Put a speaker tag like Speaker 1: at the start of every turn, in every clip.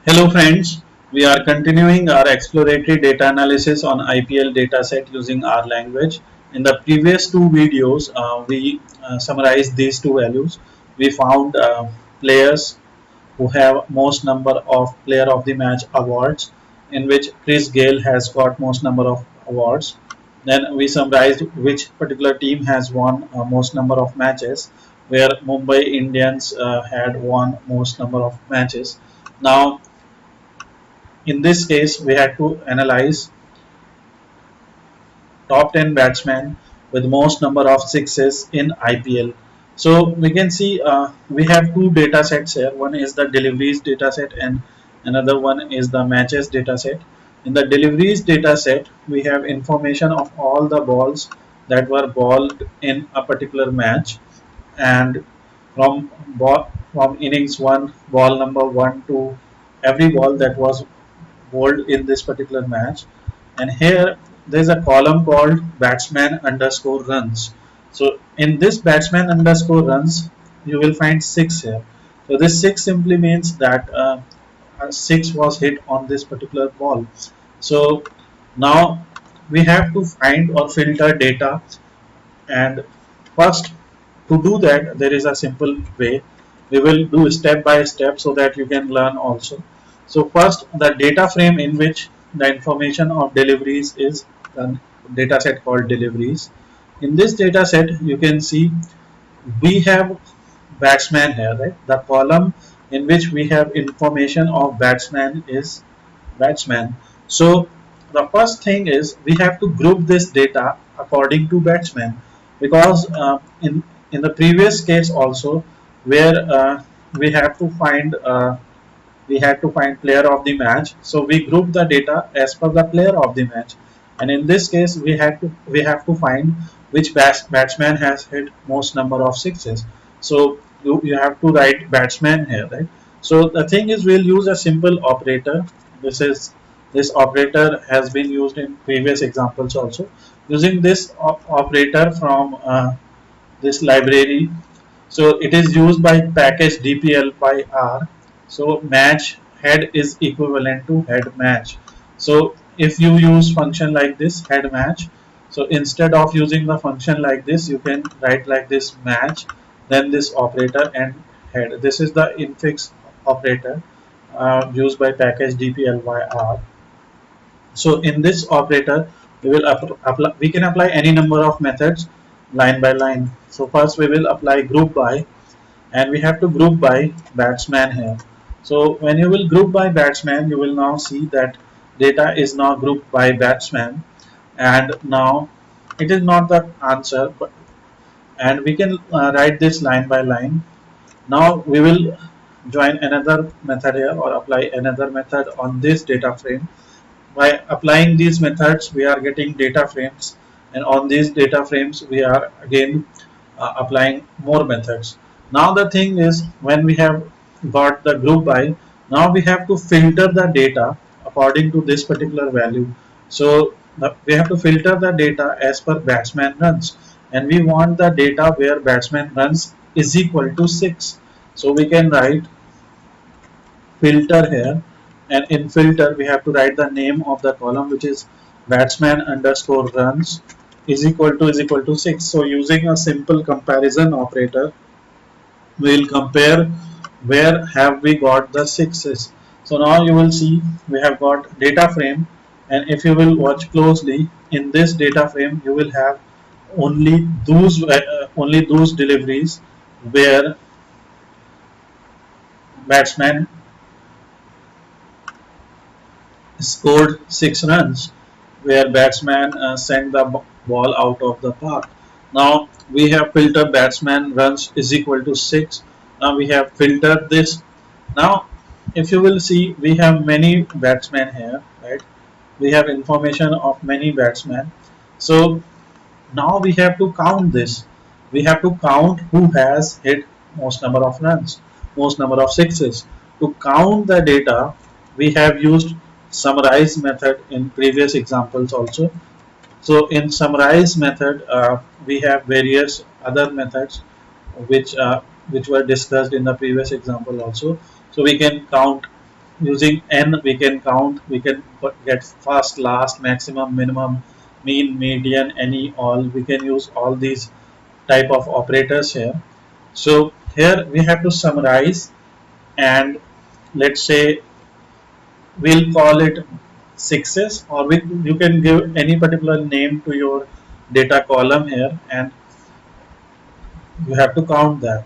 Speaker 1: Hello friends, we are continuing our exploratory data analysis on IPL dataset using R language. In the previous two videos, we summarized these two values. We found players who have most number of player of the match awards, in which Chris Gale has got most number of awards. Then we summarized which particular team has won most number of matches, where Mumbai Indians had won most number of matches. Now in this case, we had to analyze top 10 batsmen with most number of sixes in IPL. So we can see we have two data sets here. One is the deliveries data set and another one is the matches data set. In the deliveries data set, we have information of all the balls that were bowled in a particular match, and from innings one, ball number one to every ball that was bowled in this particular match. And here there's a column called batsman underscore runs. So in this batsman underscore runs, you will find six here. So this six simply means that a six was hit on this particular ball. So now we have to find or filter data, and first, to do that, there is a simple way. We will do step by step so that you can learn also. So first, the data frame in which the information of deliveries is a data set called deliveries. In this data set, you can see we have batsman here, right? The column in which we have information of batsman is batsman. So the first thing is we have to group this data according to batsman, because in the previous case also, where we have to find we had to find player of the match, so we group the data as per the player of the match. And in this case we have to find which batsman has hit most number of sixes. So you have to write batsman here, right? So the thing is, we'll use a simple operator. This operator has been used in previous examples also. Using this operator from this library, so it is used by package dpl by r. So match head is equivalent to head match. So if you use function like this head match, so instead of using the function like this, you can write like this match, then this operator and head. This is the infix operator used by package dpl by r. So in this operator, we will apply, we can apply any number of methods line by line. So first we will apply group by, and we have to group by batsman here. So when you will group by batsman, you will now see that data is now grouped by batsman, and now it is not the answer, but and we can write this line by line. Now we will join another method here, or apply another method on this data frame. By applying these methods, we are getting data frames, and on these data frames we are again applying more methods. Now the thing is, when we have got the group by, now we have to filter the data according to this particular value. So we have to filter the data as per batsman runs, and we want the data where batsman runs is equal to 6. So we can write filter here, and in filter we have to write the name of the column, which is batsman underscore runs is equal to 6. So using a simple comparison operator, we will compare where have we got the sixes. So now you will see we have got data frame, and if you will watch closely, in this data frame you will have only those deliveries where batsman scored 6 runs, where batsman sent the ball out of the park. Now we have filtered batsman runs is equal to 6. Now we have filtered this. Now if you will see, we have many batsmen here, right? We have information of many batsmen. So now we have to count this. We have to count who has hit most number of runs, most number of sixes. To count the data, we have used summarize method in previous examples also. So in summarize method, we have various other methods which which were discussed in the previous example also. So we can count using n we can count, we can get first, last, maximum, minimum, mean, median, any, all. We can use all these type of operators here. So here we have to summarize, and let's say we'll call it sixes, or you can give any particular name to your data column here, and you have to count that.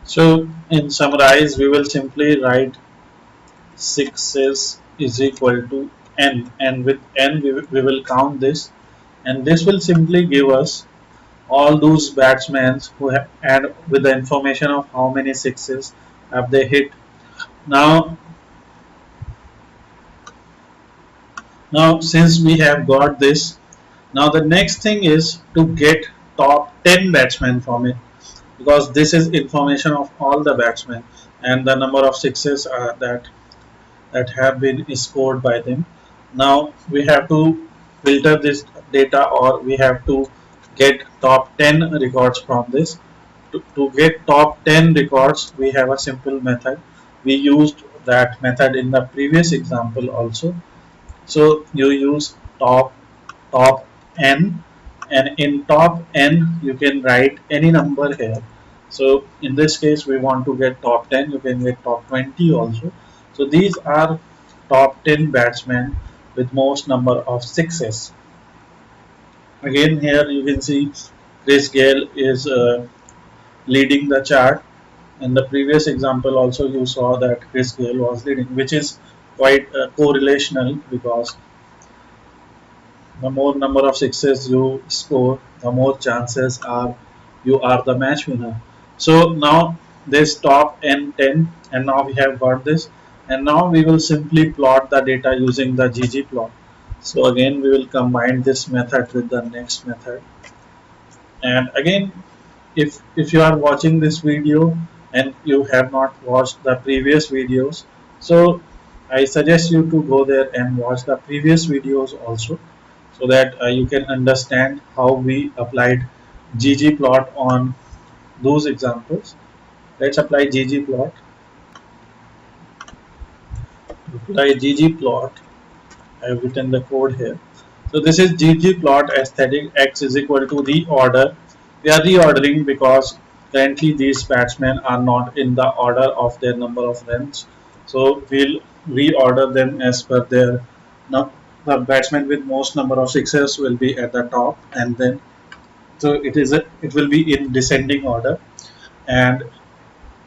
Speaker 1: So in summarize, we will simply write sixes is equal to n, and with n we will count this, and this will simply give us all those batsmen who have, and with the information of how many sixes have they hit. Now now since we have got this, now the next thing is to get top 10 batsmen from it, because this is information of all the batsmen and the number of sixes that have been scored by them. Now we have to filter this data, or we have to get top 10 records from this. To get top 10 records, we have a simple method. We used that method in the previous example also. So you use top n, and in top n you can write any number here. So in this case we want to get top 10, you can get top 20 also. So these are top 10 batsmen with most number of sixes. Again here you can see Chris Gale is leading the chart. In the previous example also you saw that Chris Gale was leading, which is quite correlational, because the more number of sixes you score, the more chances are you are the match winner. So now this top n10, and now we have got this, and now we will simply plot the data using the ggplot. So again we will combine this method with the next method, and again, if you are watching this video and you have not watched the previous videos, so I suggest you to go there and watch the previous videos also, so that you can understand how we applied ggplot on those examples. Let's apply ggplot. Apply ggplot. I have written the code here. So this is ggplot aesthetic x is equal to reorder. We are reordering because currently these batsmen are not in the order of their number of runs. So we'll reorder them as per their now. The batsman with most number of sixes will be at the top, and then so it will be in descending order, and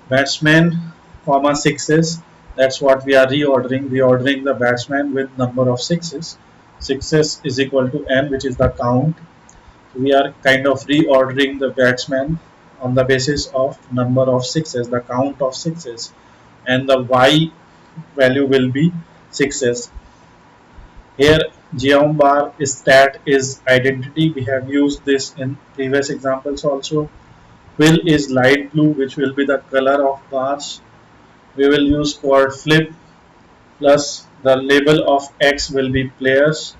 Speaker 1: batsman comma sixes, that's what we are reordering the batsman with number of sixes. Sixes is equal to n, which is the count. We are kind of reordering the batsman on the basis of number of sixes, the count of sixes, and the y value will be sixes. Here geom bar stat is identity, we have used this in previous examples also. Fill is light blue, which will be the color of bars. We will use quad flip, plus the label of X will be players.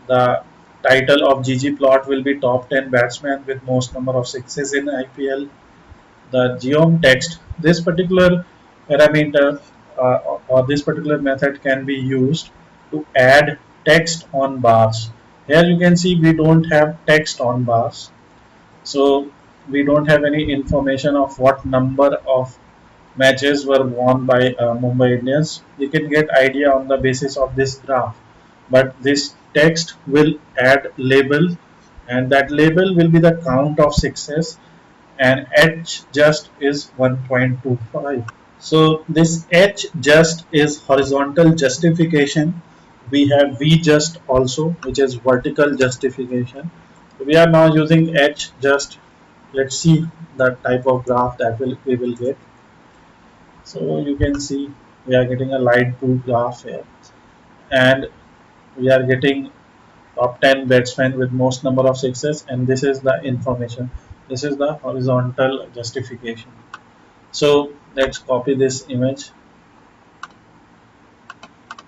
Speaker 1: The title of ggplot will be top 10 batsmen with most number of sixes in IPL. The geom text, this particular parameter or this particular method can be used to add text on bars. Here you can see we don't have text on bars. So we don't have any information of what number of matches were won by Mumbai Indians. You can get idea on the basis of this graph. But this text will add label, and that label will be the count of sixes, and H just is 1.25. So this H just is horizontal justification. We have V just also, which is vertical justification. We are now using H just. Let's see the type of graph that we will get. So you can see we are getting a light blue graph here, and we are getting top 10 batsmen with most number of sixes, and this is the information. This is the horizontal justification. So let's copy this image.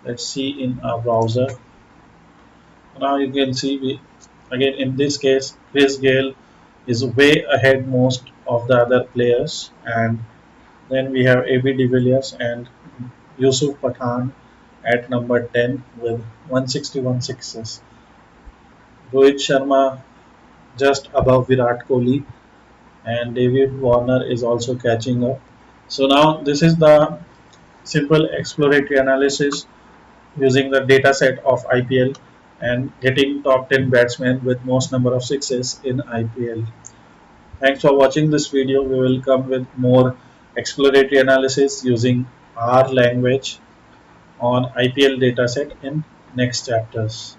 Speaker 1: Let's see in our browser. Now you can see we again in this case Chris Gale is way ahead most of the other players, and then we have AB de Villiers, and Yusuf Pathan at number 10 with 161 sixes. Rohit Sharma just above Virat Kohli, and David Warner is also catching up. So now this is the simple exploratory analysis using the data set of IPL and getting top 10 batsmen with most number of sixes in IPL. Thanks for watching this video. We will come with more exploratory analysis using R language on IPL dataset in next chapters.